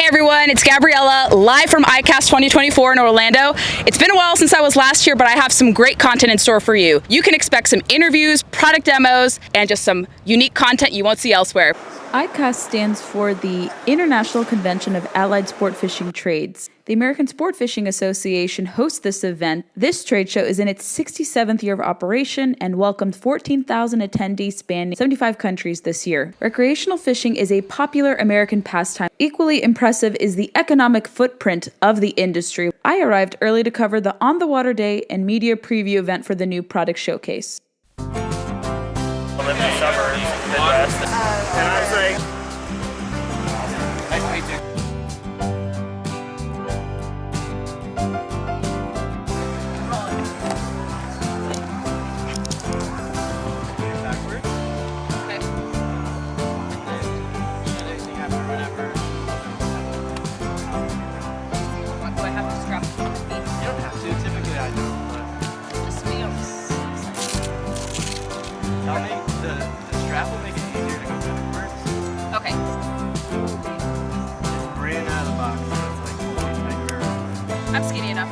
everyone, it's Gabriella, live from ICAST 2024 in Orlando. It's been a while since I was last here, but I have some great content in store for you. You can expect some interviews, product demos, and just some unique content you won't see elsewhere. ICAST stands for the International Convention of Allied Sport Fishing Trades. The American Sport Fishing Association hosts this event. This trade show is in its 67th year of operation and welcomed 14,000 attendees spanning 75 countries this year. Recreational fishing is a popular American pastime. Equally impressive is the economic footprint of the industry. I arrived early to cover the On the Water Day and media preview event for the new product showcase. Live in the suburbs, Midwest, and I was like, nice to meet you. Do I have to strap it to my feet? You don't have to, typically I don't, but Just me, I'm so excited. tell me, the strap will make it easier to go backwards. Okay. It's brand out of the box, so it's like fully tight. I'm skinny enough.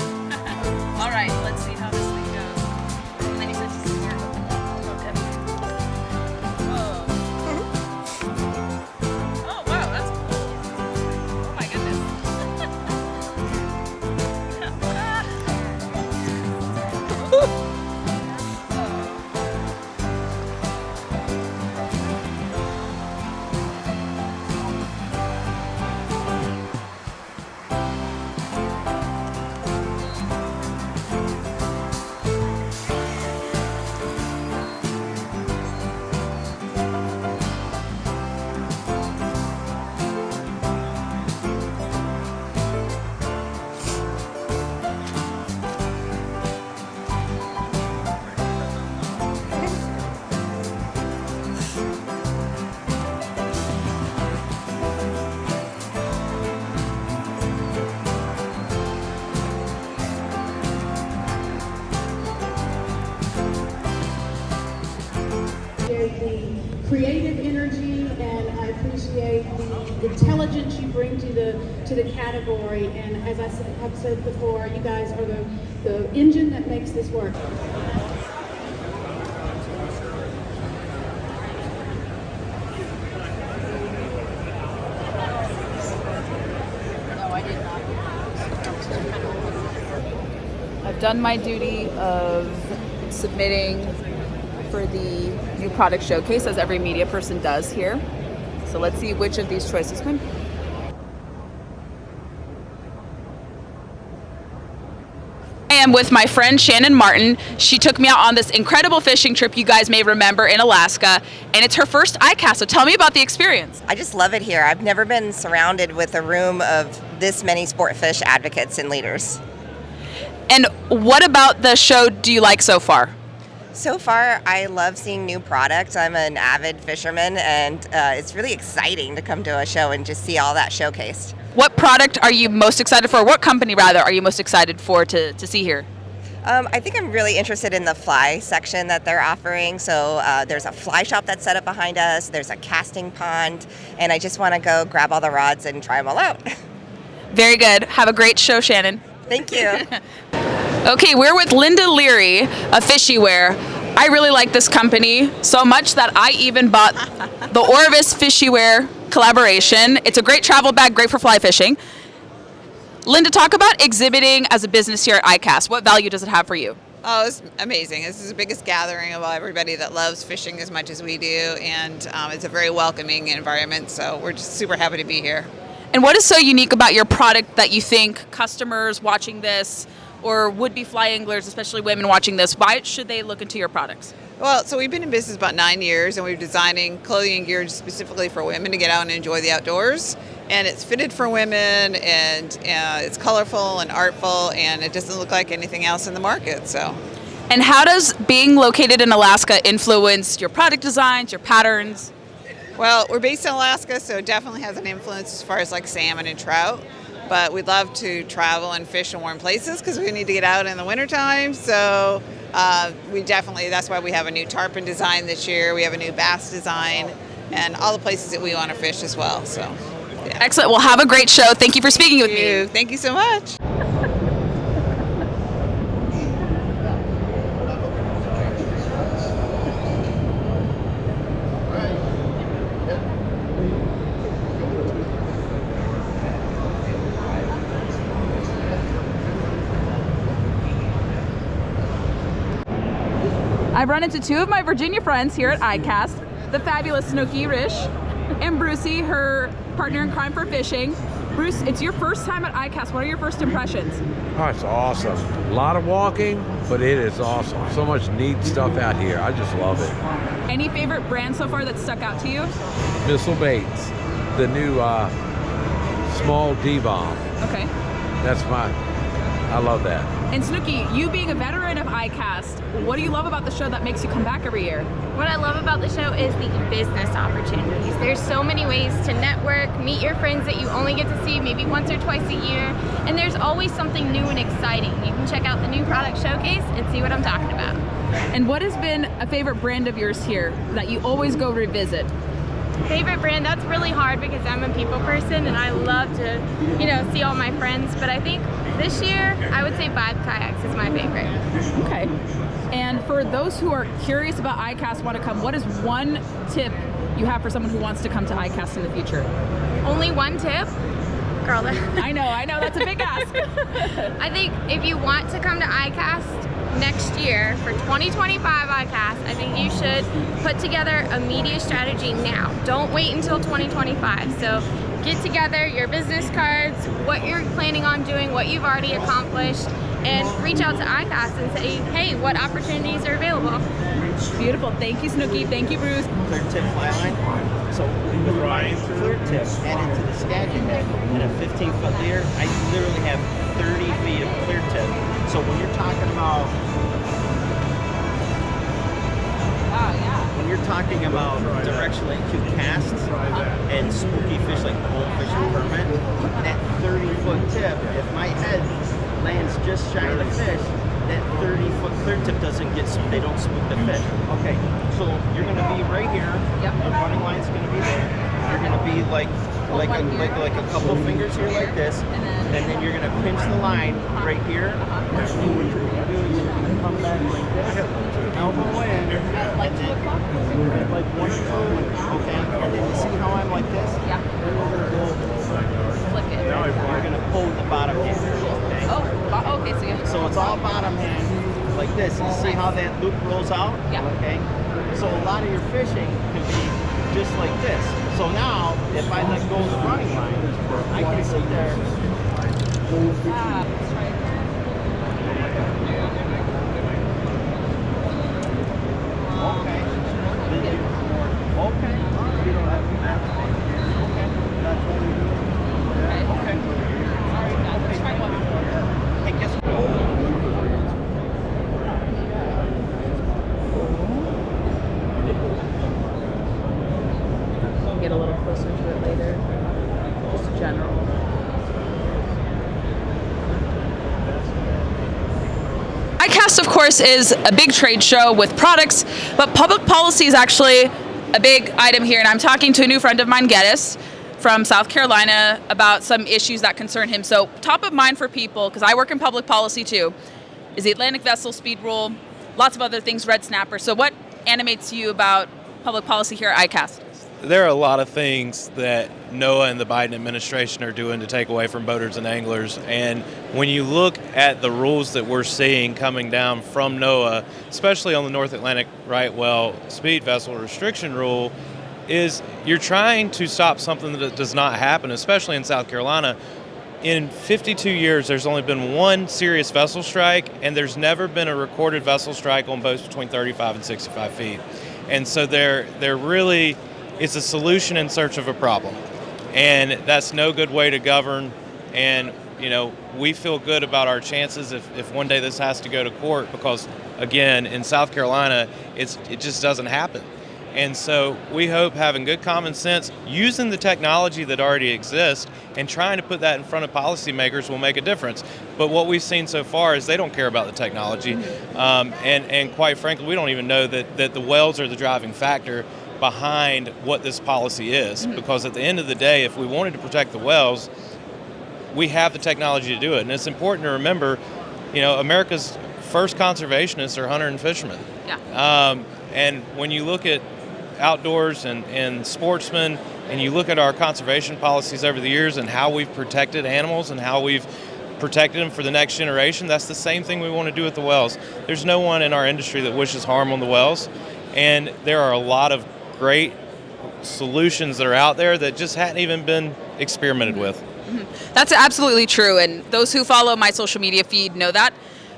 All right, let's see how this thing goes. And then you said to start. Okay. Whoa. Oh, wow, that's cool. Oh my goodness. The creative energy, and I appreciate the intelligence you bring to the category. And as I have said before, you guys are the engine that makes this work. I've done my duty of submitting for the new product showcase, as every media person does here. So let's see which of these choices win. I am with my friend Shannon Martin. She took me out on this incredible fishing trip you guys may remember in Alaska, and it's her first ICAST, so tell me about the experience. I just love it here. I've never been surrounded with a room of this many sport fish advocates and leaders. And what about the show do you like so far? So far, I love seeing new products. I'm an avid fisherman, and it's really exciting to come to a show and just see all that showcased. What product are you most excited for? What company, rather, are you most excited for to see here? I think I'm really interested in the fly section that they're offering. So there's a fly shop that's set up behind us. There's a casting pond, and I just want to go grab all the rods and try them all out. Very good. Have a great show, Shannon. Thank you. Okay, we're with Linda Leary of Fishyware. I really like this company so much that I even bought the Orvis Fishyware collaboration. It's a great travel bag, great for fly fishing. Linda, talk about exhibiting as a business here at ICAST. What value does it have for you? Oh, it's amazing. This is the biggest gathering of everybody that loves fishing as much as we do, and it's a very welcoming environment, so we're just super happy to be here. And what is so unique about your product that you think customers watching this or would-be fly anglers, especially women watching this, why should they look into your products? Well, so we've been in business about 9 years, and we're designing clothing and gear specifically for women to get out and enjoy the outdoors. And it's fitted for women, and it's colorful and artful, and it doesn't look like anything else in the market. So, And how does being located in Alaska influence your product designs, your patterns? well, we're based in Alaska, so it definitely has an influence as far as like salmon and trout. But we'd love to travel and fish in warm places because we need to get out in the wintertime. So that's why we have a new tarpon design this year. We have a new bass design and all the places that we want to fish as well. So Excellent. Well, have a great show. Thank you for speaking with me. Thank you so much. I've run into two of my Virginia friends here at ICAST, the fabulous Snooki Rish and Brucey, her partner in crime for fishing. Bruce, it's your first time at ICAST. What are your first impressions? Oh, it's awesome. A lot of walking, but it is awesome. So much neat stuff out here. I just love it. Any favorite brand so far that stuck out to you? Missile Baits, the new small D-bomb. Okay. I love that. And Snooki, you being a veteran of ICAST, what do you love about the show that makes you come back every year? What I love about the show is the business opportunities. There's so many ways to network, meet your friends that you only get to see maybe once or twice a year, and there's always something new and exciting. You can check out the new product showcase and see what I'm talking about. And what has been a favorite brand of yours here that you always go revisit? Favorite brand, that's really hard because I'm a people person and I love to, see all my friends, but I think this year I would say Vibe Kayaks is my favorite. Okay. And for those who are curious about ICAST, want to come, what is one tip you have for someone who wants to come to ICAST in the future? Only one tip? Girl, I know, that's a big ask. I think if you want to come to ICAST next year for 2025 ICAST, I think you should put together a media strategy now. Don't wait until 2025. So get together your business cards, what you're planning on doing, what you've already accomplished, and reach out to ICAST and say, hey, what opportunities are available? Beautiful. Thank you, Snooki. Thank you, Bruce. Clear tip fly line. So with my clear tip added to the staging net and a 15-foot leader, I literally have 30 feet of clear tip. So when you're talking about directionally acute casts and spooky fish like bullfish and permit, that 30-foot tip, if my head lands just shy of the fish, that 30-foot clear tip they don't spook the fish. Okay, so you're gonna be right here. Yep. The running line's gonna be there. You're gonna be like a couple fingers here like this, and then you're gonna pinch the line right here. And what you're gonna do is you're gonna come back like this, elbow in, and then like 1 or 2. Okay, and then you see how I'm like this? Yeah. Then we're gonna go Flick it. We're gonna pull the bottom hand. Okay. Oh, okay, So it's all bottom hand like this. You see how that loop rolls out? Yeah. Okay. So a lot of your fishing can be just like this. So now, if I let go of the running line, I can sit there. Okay. Okay. You don't have to match. Okay. That's what we do. Okay. Okay. Try one. Hey, guess what? Get a little closer to it later. Just general. ICAST, of course, is a big trade show with products, but public policy is actually a big item here. And I'm talking to a new friend of mine, Geddes, from South Carolina, about some issues that concern him. So top of mind for people, because I work in public policy too, is the Atlantic Vessel Speed Rule, lots of other things, red snapper. So what animates you about public policy here at ICAST? There are a lot of things that NOAA and the Biden administration are doing to take away from boaters and anglers. And when you look at the rules that we're seeing coming down from NOAA, especially on the North Atlantic right well speed vessel restriction rule, is you're trying to stop something that does not happen, especially in South Carolina. In 52 years, there's only been one serious vessel strike, and there's never been a recorded vessel strike on boats between 35 and 65 feet. And so they're really... it's a solution in search of a problem, and that's no good way to govern. And we feel good about our chances if one day this has to go to court, because again, in South Carolina, it just doesn't happen. And so we hope having good common sense, using the technology that already exists, and trying to put that in front of policymakers will make a difference. But what we've seen so far is they don't care about the technology, and quite frankly, we don't even know that the wells are the driving factor. behind what this policy is, because at the end of the day, if we wanted to protect the whales, we have the technology to do it. And it's important to remember, America's first conservationists are hunter and fishermen. Yeah. And when you look at outdoors and sportsmen, and you look at our conservation policies over the years and how we've protected animals and how we've protected them for the next generation, that's the same thing we want to do with the whales. There's no one in our industry that wishes harm on the whales, and there are a lot of great solutions that are out there that just hadn't even been experimented with. That's absolutely true, and those who follow my social media feed know that.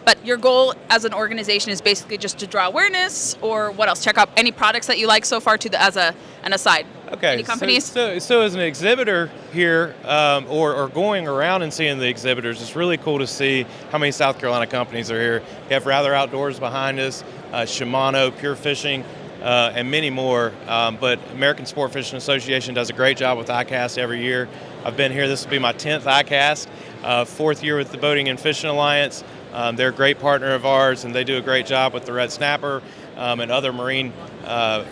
But your goal as an organization is basically just to draw awareness, or what else? Check out any products that you like so far as an aside. Okay. Any companies? So as an exhibitor here, or going around and seeing the exhibitors, it's really cool to see how many South Carolina companies are here. You have Rather Outdoors behind us, Shimano, Pure Fishing, and many more. But American Sportfishing Association does a great job with ICAST every year. I've been here. This will be my 10th ICAST, fourth year with the Boating and Fishing Alliance. They're a great partner of ours, and they do a great job with the red snapper and other marine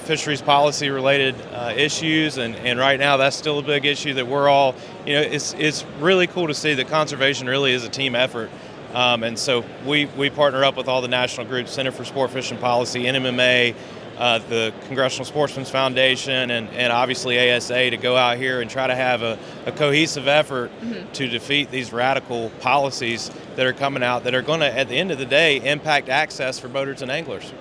fisheries policy related issues. And right now, that's still a big issue that we're all, it's really cool to see that conservation really is a team effort. And so we partner up with all the national groups, Center for Sport Fishing Policy, NMMA, the Congressional Sportsmen's Foundation, and obviously ASA, to go out here and try to have a cohesive effort to defeat these radical policies that are coming out that are going to, at the end of the day, impact access for boaters and anglers.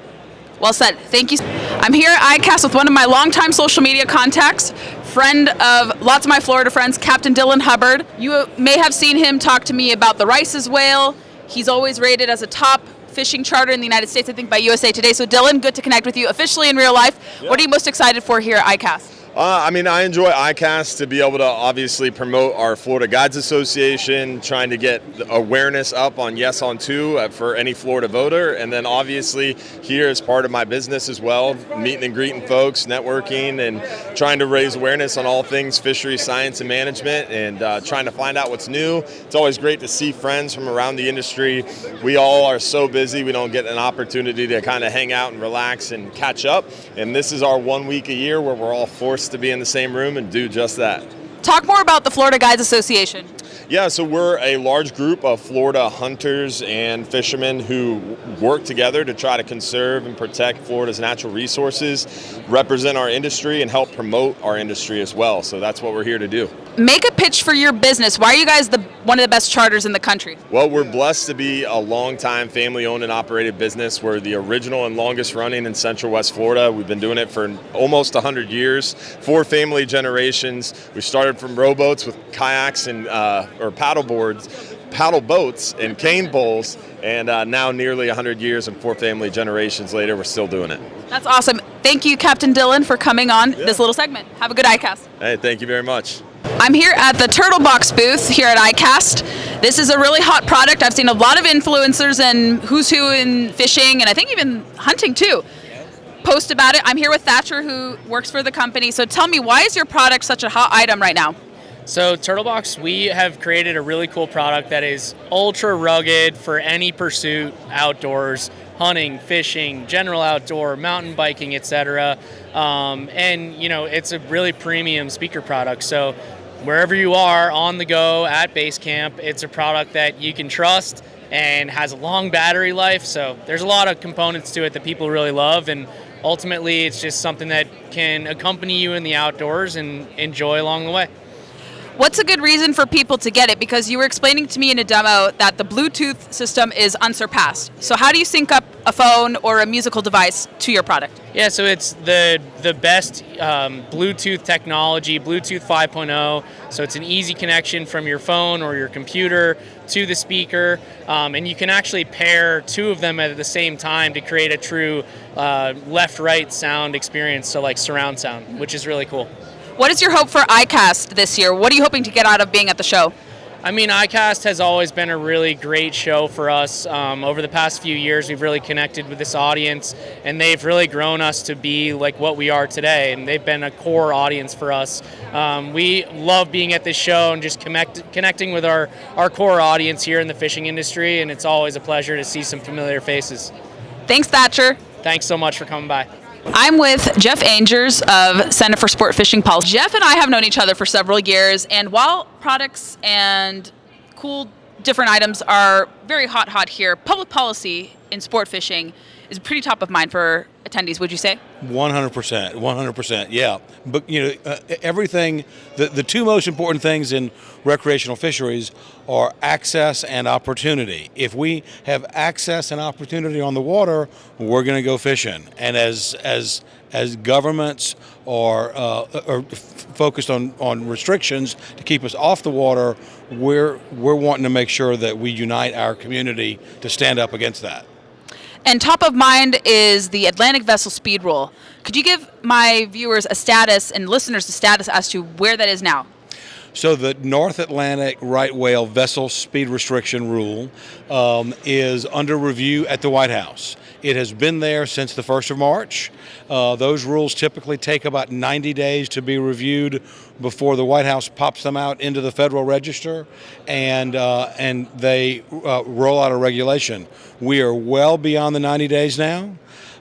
Well said. Thank you. I'm here at ICAST with one of my longtime social media contacts, friend of lots of my Florida friends, Captain Dylan Hubbard. You may have seen him talk to me about the Rice's whale. He's always rated as a top fishing charter in the United States, I think, by USA Today. So Dylan, good to connect with you officially in real life. Yeah. What are you most excited for here at ICAST? I enjoy ICAST to be able to obviously promote our Florida Guides Association, trying to get awareness up on Yes on 2 for any Florida voter. And then obviously here as part of my business as well, meeting and greeting folks, networking, and trying to raise awareness on all things fisheries, science, and management, and trying to find out what's new. It's always great to see friends from around the industry. We all are so busy, we don't get an opportunity to kind of hang out and relax and catch up. And this is our 1 week a year where we're all forced to be in the same room and do just that. Talk more about the Florida Guides Association. Yeah, so we're a large group of Florida hunters and fishermen who work together to try to conserve and protect Florida's natural resources, represent our industry, and help promote our industry as well. So that's what we're here to do. Make a pitch for your business. Why are you guys one of the best charters in the country? Well, we're blessed to be a long-time family-owned and operated business. We're the original and longest running in Central West Florida. We've been doing it for almost 100 years, 4 family generations. We started from rowboats with kayaks and or paddle boats and cane poles, and now nearly 100 years and 4 family generations later, we're still doing it. That's awesome. Thank you, Captain Dylan, for coming on this little segment. Have a good ICAST. Hey, thank you very much. I'm here at the Turtle Box booth here at ICAST. This is a really hot product. I've seen a lot of influencers and who's who in fishing, and I think even hunting too, post about it. I'm here with Thatcher, who works for the company. So tell me, why is your product such a hot item right now? So Turtlebox, we have created a really cool product that is ultra rugged for any pursuit outdoors, hunting, fishing, general outdoor, mountain biking, etc. And it's a really premium speaker product. So wherever you are on the go at base camp, it's a product that you can trust and has a long battery life. So there's a lot of components to it that people really love, and ultimately it's just something that can accompany you in the outdoors and enjoy along the way. What's a good reason for people to get it? Because you were explaining to me in a demo that the Bluetooth system is unsurpassed. So how do you sync up a phone or a musical device to your product? Yeah, so it's the best Bluetooth technology, Bluetooth 5.0. So it's an easy connection from your phone or your computer to the speaker. And you can actually pair 2 of them at the same time to create a true left-right sound experience, so like surround sound, which is really cool. What is your hope for ICAST this year? What are you hoping to get out of being at the show? I mean, ICAST has always been a really great show for us. Over the past few years, we've really connected with this audience, and they've really grown us to be like what we are today, and they've been a core audience for us. We love being at this show and just connecting with our core audience here in the fishing industry, and it's always a pleasure to see some familiar faces. Thanks, Thatcher. Thanks so much for coming by. I'm with Jeff Angers of Center for Sport Fishing Policy. Jeff and I have known each other for several years, and while products and cool different items are very hot here, public policy in sport fishing is pretty top of mind for attendees, would you say? 100%, yeah. But everything, the two most important things in recreational fisheries are access and opportunity. If we have access and opportunity on the water, we're going to go fishing. And as governments are focused on restrictions to keep us off the water, we're wanting to make sure that we unite our community to stand up against that. And top of mind is the Atlantic Vessel Speed Rule. Could you give my viewers a status and listeners a status as to where that is now? So the North Atlantic right whale vessel speed restriction rule is under review at the White House. It has been there since the 1st of March. Those rules typically take about 90 days to be reviewed before the White House pops them out into the Federal Register, and they roll out a regulation. We are well beyond the 90 days now.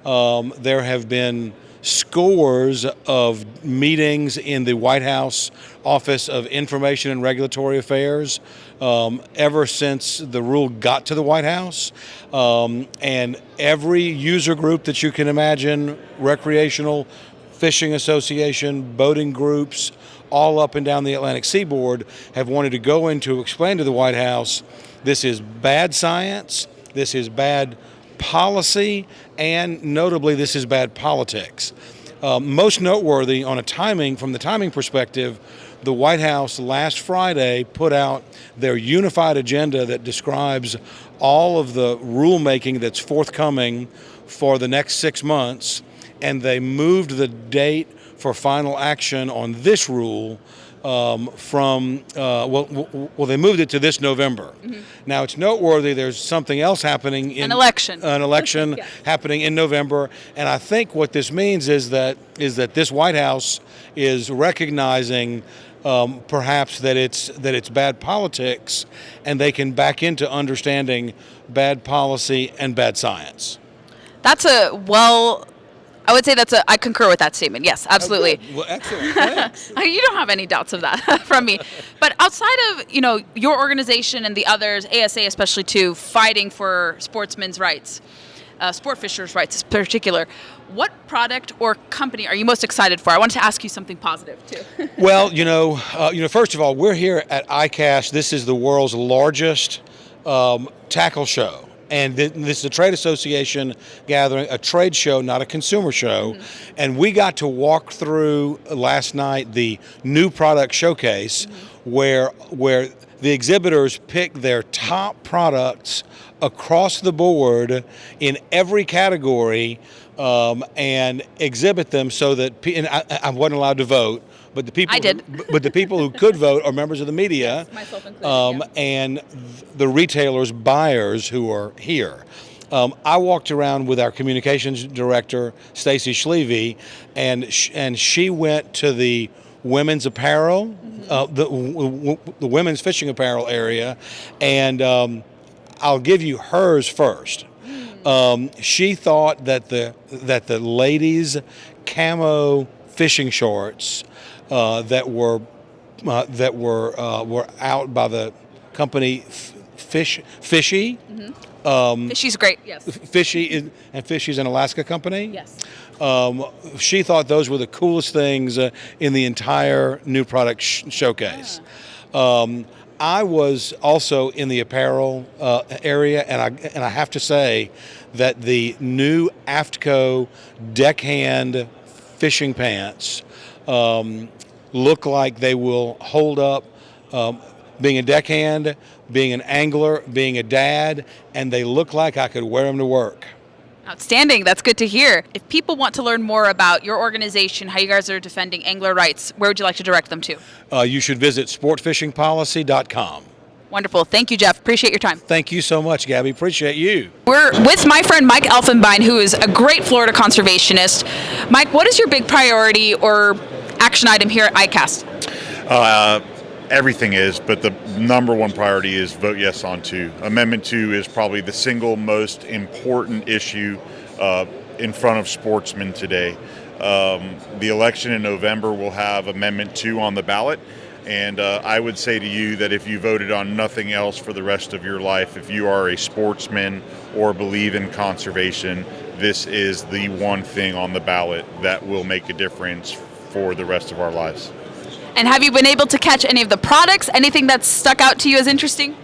There have been scores of meetings in the White House Office of Information and Regulatory Affairs ever since the rule got to the White House. And every user group that you can imagine, recreational fishing association, boating groups, all up and down the Atlantic seaboard have wanted to go in to explain to the White House, this is bad science, this is bad policy, and notably this is bad politics. Most noteworthy from the timing perspective, the White House last Friday put out their unified agenda that describes all of the rulemaking that's forthcoming for the next 6 months, and they moved the date for final action on this rule they moved it to this November. Mm-hmm. Now it's noteworthy. There's something else happening an election yeah. happening in November, and I think what this means is that this White House is recognizing perhaps that it's bad politics, and they can back into understanding bad policy and bad science. I would say I concur with that statement. Yes, absolutely. Oh, well, excellent. Thanks. You don't have any doubts of that from me. But outside of, your organization and the others, ASA especially too, fighting for sportsmen's rights, sport fishers' rights in particular, what product or company are you most excited for? I wanted to ask you something positive too. Well, first of all, we're here at ICAST. This is the world's largest tackle show. And this is a trade association gathering, a trade show, not a consumer show. Mm-hmm. And we got to walk through last night the new product showcase, mm-hmm. where the exhibitors pick their top products across the board in every category and exhibit them so that and I wasn't allowed to vote. But the people, I did. But the people who could vote are members of the media, yes, myself included, yeah. And the retailers, buyers who are here. I walked around with our communications director, Stacy Schlevey, and she went to the women's apparel, mm-hmm. The women's fishing apparel area, and I'll give you hers first. She thought that the ladies' camo fishing shorts that were out by the company Fishy. Mm-hmm. Fishy's great. Yes. Fishy's an Alaska company. Yes. She thought those were the coolest things in the entire new product showcase. Yeah. I was also in the apparel area, and I have to say that the new Aftco deckhand fishing pants look like they will hold up being a deckhand, being an angler, being a dad, and they look like I could wear them to work. Outstanding. That's good to hear. If people want to learn more about your organization, how you guys are defending angler rights, where would you like to direct them to? You should visit sportfishingpolicy.com. Wonderful. Thank you, Jeff. Appreciate your time. Thank you so much, Gabby. Appreciate you. We're with my friend Mike Elfenbein, who is a great Florida conservationist. Mike, what is your big priority or action item here at ICAST? Everything is, but the number one priority is vote yes on 2. Amendment 2 is probably the single most important issue in front of sportsmen today. The election in November will have Amendment 2 on the ballot. And I would say to you that if you voted on nothing else for the rest of your life, if you are a sportsman or believe in conservation, this is the one thing on the ballot that will make a difference for the rest of our lives. And have you been able to catch any of the products? Anything that's stuck out to you as interesting?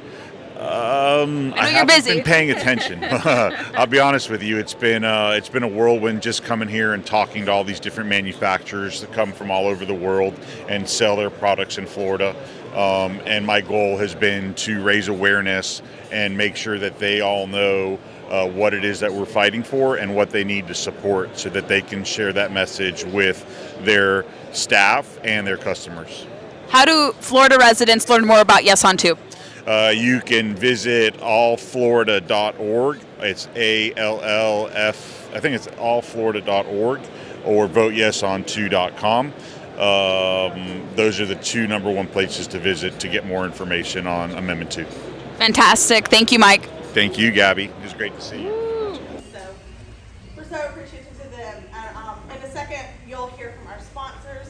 I haven't been paying attention. I'll be honest with you. It's been a whirlwind just coming here and talking to all these different manufacturers that come from all over the world and sell their products in Florida. And my goal has been to raise awareness and make sure that they all know what it is that we're fighting for and what they need to support, so that they can share that message with their staff and their customers. How do Florida residents learn more about Yes on 2? You can visit allflorida.org. It's ALLF, I think it's allflorida.org, or voteyesonto.com. Those are the two number one places to visit to get more information on Amendment 2. Fantastic. Thank you, Mike. Thank you, Gabby. It was great to see you. We're so appreciative to them. In a second, you'll hear from our sponsors.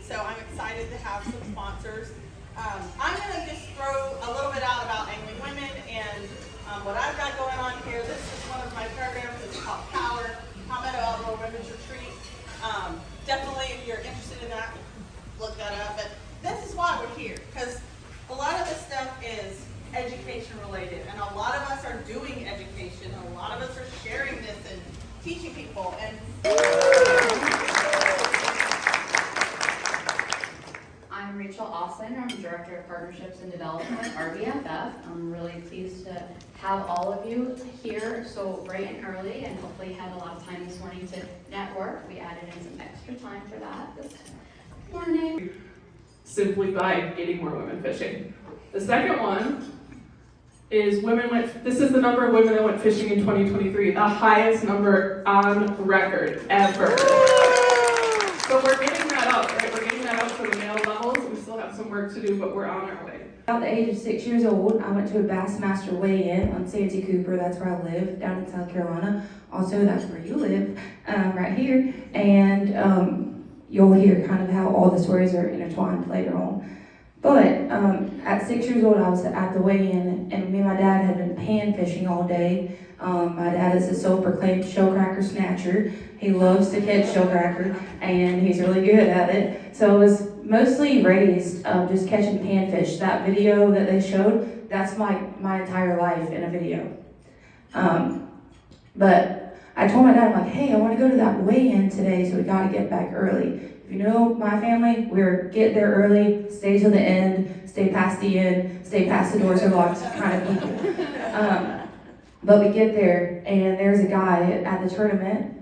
So I'm excited to have some sponsors. I'm going to just throw a little bit out about Angling Women and what I've got going on here. This is one of my programs. It's called Power, Palmetto Outdoor Women's Retreat. Definitely, if you're interested in that, look that up. But this is why we're here, because a lot of this stuff is education related, and a lot of us are doing education, and a lot of us are sharing this and teaching people. And I'm Rachel Austin. I'm Director of Partnerships and Development with RBFF. I'm really pleased to have all of you here so bright and early, and hopefully had a lot of time this morning to network. We added in some extra time for that this morning. Simply by getting more women fishing. The second one is this is the number of women that went fishing in 2023, the highest number on record ever. So we're getting that up, right? We're getting that up to the male levels. We still have some work to do, but we're on our way. At the age of 6 years old, I went to a Bassmaster weigh-in on Santee Cooper. That's where I live, down in South Carolina. Also, that's where you live, right here. And you'll hear kind of how all the stories are intertwined later on. But at 6 years old, I was at the weigh-in, and me and my dad had been pan fishing all day. My dad is a self-proclaimed shellcracker snatcher. He loves to catch shellcracker, and he's really good at it. So I was mostly raised just catching panfish. That video that they showed, that's my entire life in a video. But I told my dad, I'm like, hey, I want to go to that weigh-in today, so we got to get back early. If you know my family, we're get there early, stay till the end, stay past the end, stay past the doors are locked kind of people. But we get there, and there's a guy at the tournament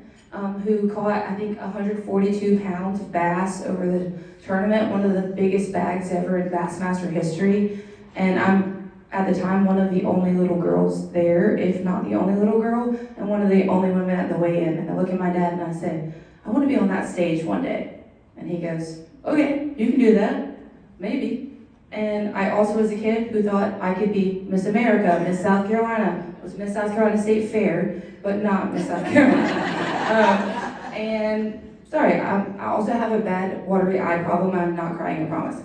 who caught, I think, 142 pounds of bass over the tournament, one of the biggest bags ever in Bassmaster history. And I'm, at the time, one of the only little girls there, if not the only little girl, and one of the only women at the weigh-in. And I look at my dad and I said, I want to be on that stage one day. And he goes, okay, you can do that, maybe. And I also was a kid who thought I could be Miss America, Miss South Carolina. I was Miss South Carolina State Fair, but not Miss South Carolina. And sorry, I also have a bad watery eye problem. I'm not crying, I promise.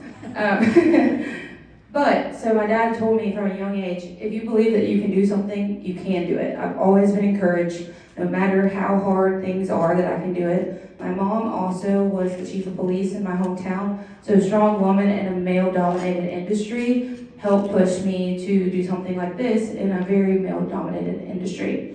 But, so my dad told me from a young age, if you believe that you can do something, you can do it. I've always been encouraged, no matter how hard things are, that I can do it. My mom also was the chief of police in my hometown, so a strong woman in a male-dominated industry helped push me to do something like this in a very male-dominated industry.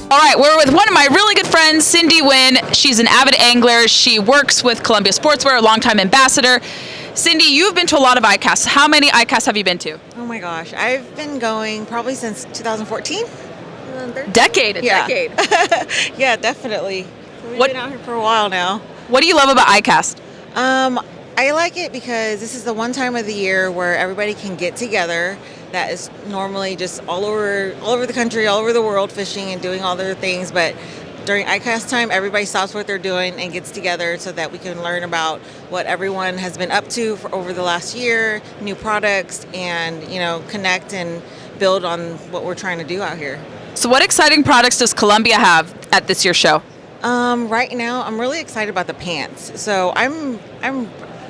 All right, we're with one of my really good friends, Cindy Wynn. She's an avid angler. She works with Columbia Sportswear, a longtime ambassador. Cindy, you've been to a lot of ICASTs. How many ICASTs have you been to? Oh my gosh, I've been going probably since 2014. Decade. Yeah, definitely. So we've been out here for a while now. What do you love about ICAST? I like it because this is the one time of the year where everybody can get together. that is normally just all over the country, all over the world fishing and doing all their things. But during ICAST time, everybody stops what they're doing and gets together so that we can learn about what everyone has been up to for over the last year, new products, and connect and build on what we're trying to do out here. So what exciting products does Columbia have at this year's show? Right now, I'm really excited about the pants. So I'm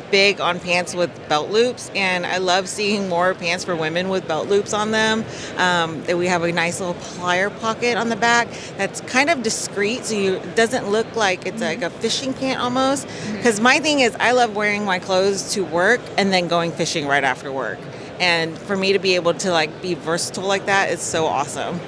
big on pants with belt loops, and I love seeing more pants for women with belt loops on them. That we have a nice little plier pocket on the back that's kind of discreet, so it doesn't look like it's like a fishing pant almost. Because my thing is, I love wearing my clothes to work and then going fishing right after work. And for me to be able to be versatile like that is so awesome.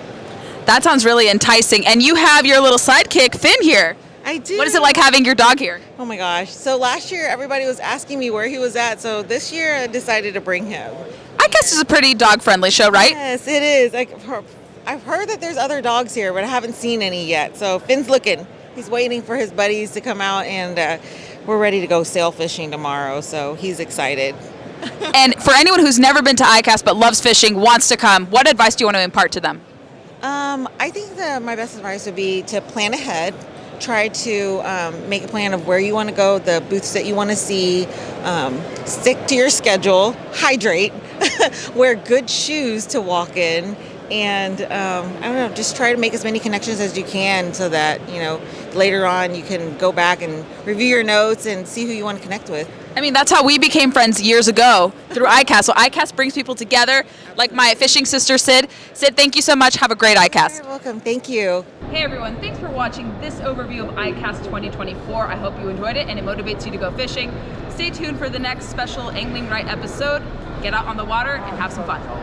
That sounds really enticing. And you have your little sidekick, Finn, here. I do. What is it like having your dog here? Oh my gosh. So last year, everybody was asking me where he was at. So this year, I decided to bring him. ICAST is a pretty dog-friendly show, right? Yes, it is. I've heard that there's other dogs here, but I haven't seen any yet. So Finn's looking. He's waiting for his buddies to come out, and we're ready to go sail fishing tomorrow. So he's excited. And for anyone who's never been to ICAST but loves fishing, wants to come, what advice do you want to impart to them? I think my best advice would be to plan ahead. Try to make a plan of where you want to go, the booths that you want to see, stick to your schedule, hydrate, wear good shoes to walk in, and I don't know, just try to make as many connections as you can so that, later on you can go back and review your notes and see who you want to connect with. I mean, that's how we became friends years ago, through ICAST. So ICAST brings people together, like my fishing sister, Sid. Sid, thank you so much. Have a great ICAST. You're welcome. Thank you. Hey everyone, thanks for watching this overview of ICAST 2024. I hope you enjoyed it and it motivates you to go fishing. Stay tuned for the next special Angling Right episode. Get out on the water and have some fun.